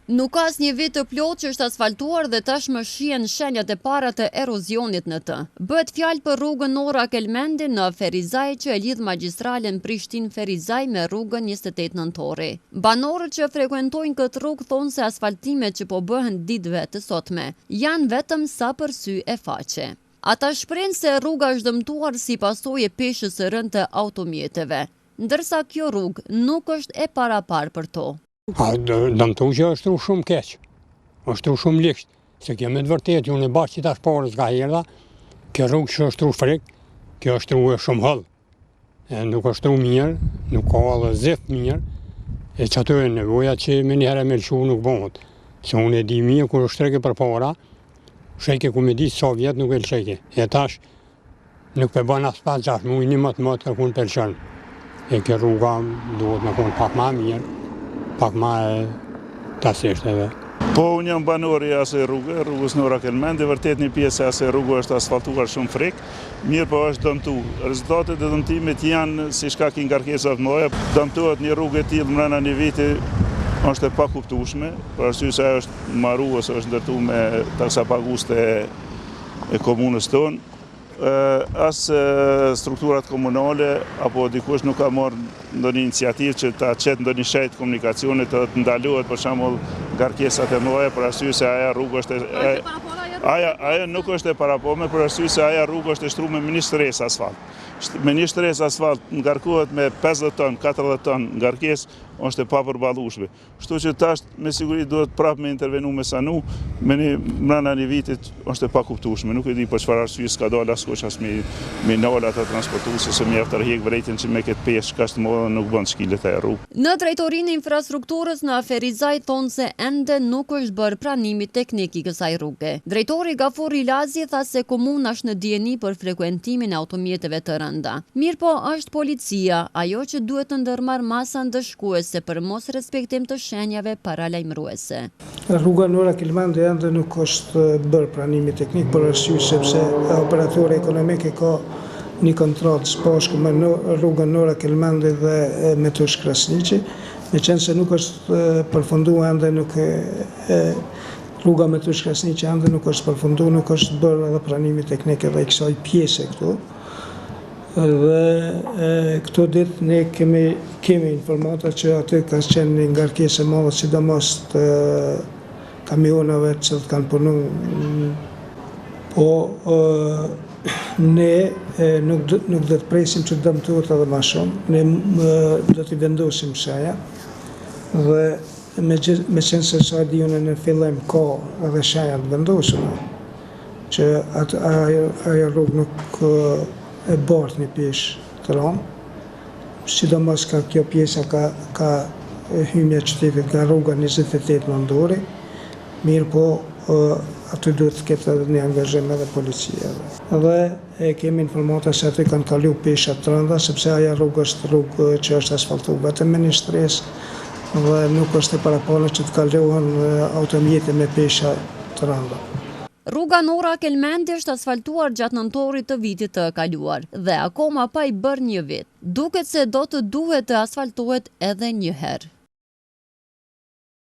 Nuk ka asnjë vit të plotë që është asfaltuar dhe tashmë shihen shenjat e para të erozionit në të. Bëhet fjalë për rrugën Nora Kelmendi në Ferizaj që e lidh magjistralen Prishtinë-Ferizaj me rrugën 28 Nëntori. Banorët që frekuentojnë këtë rrugë thonë se asfaltimet që po bëhen ditëve të sotme janë vetëm sa për sy e faqe. Ata shprehin se rruga është dëmtuar si pasojë e peshës së rënd të automjeteve, ndërsa kjo rrugë nuk është e paraparë për to. Dëmtu që është tru shumë keq, është tru shumë liksht, se kjo me të vërtet, unë e bashkë që tash parës ka herda, kjo rrugë që është tru frik, kjo është tru e shumë hëll, nuk është tru mirë, nuk ka edhe zif mirë, e që ato e nevoja që me njëherë me lëshu nuk bëhët, se unë e di mirë kur është treke për para, sheke ku me di sa vjetë nuk e lësheke, e tash nuk pe bën asfalt 6 muaj, një më të kërkun për qënë, e kjo rruga duhet me konë pak ma mirë, pak ma e tasisht edhe. Po, unë jam banori asaj rrugës Nora Kelmendi, vërtet një pjesë e asaj rrugë është asfaltuar shumë frik, mirë po është dëmtu. Rezultatet e dëmtimit janë si shkak i ngarkesave të mëdha. Dëmtohet një rrugë e tillë brenda një viti është e pakuptueshme, për arsye se ajo është marrë ose është ndërtuar me taksa paguste e komunës tonë. As strukturat komunale apo dikush nuk ka marrë ndonjë iniciativë që ta çet ndonjë shejt komunikacionit të ndalohet për shembull ngarkesat e mëdha për arsye se ajo rrugë është ajo nuk është e paraporme për arsye se ajo rrugë është e shtruar me një shtresë asfalt. Me një shtresë asfalt ngarkohet me 50 ton, 40 ton ngarkesë është e papërballueshme. Kështu që tash me siguri duhet prapë me intervenu me sanu, brenda një vitit është e pakuptueshme. Nuk e di për çfarë arsye s'ka dalë askush as me nala të transportuese se mjaft tërheq vërejtën që me këtë peshë kaq të madhe nuk bën shkilet e rrugë. Në drejtorinë e infrastrukturës në Ferizaj thonë se ende nuk është bërë pranimi teknik i kësaj rruge. Drejtori Gafur Ilazi tha se komuna është në dijeni për frekuentimin e automjeteve të rënda. Mirë po është policia ajo që duhet të ndërmarrë masa ndëshkuese për mos respektim të shenjave paralajmëruese. Rruga Nora Kelmendi ende nuk është bërë pranimi teknik për arsye sepse operatori ekonomik ka një kontratë së bashku me rrugën Nora Kelmendi dhe Metush Krasniqi, me qenë se nuk është përfunduar ende rruga Metush Krasniqi ende nuk është përfunduar, nuk është bërë edhe pranimi teknik edhe i kësaj pjese këtu. Dhe këto ditë ne kemi informata që aty ka qenë një ngarkesë e madhe, sidomos të kamionave që kanë punu, po ne nuk do të presim që dëmtohet edhe më shumë, ne do t'i vendosim shaja dhe me qenë se sa di unë në fillim ka edhe shaja të vendosur, që ajo rrugë nuk e bartë një peshë të ranë, sidomos ka kjo pjesa ka hymja qytetit nga rruga 28 Nëntori, mirë po aty duhet të ketë edhe një angazhim edhe policia. Dhe kemi informata se aty kanë kalu peshat të rënda, sepse aja rrugë është rrugë që është asfaltuar vetëm me një shtresë dhe nuk është e paraporme që të kalohen automjete me pesha të rënda. Rruga Nora Kelmendi është asfaltuar gjatë nëntorit të vitit të kaluar dhe akoma pa i bërë një vit. Duket se do të duhet të asfaltohet edhe një herë.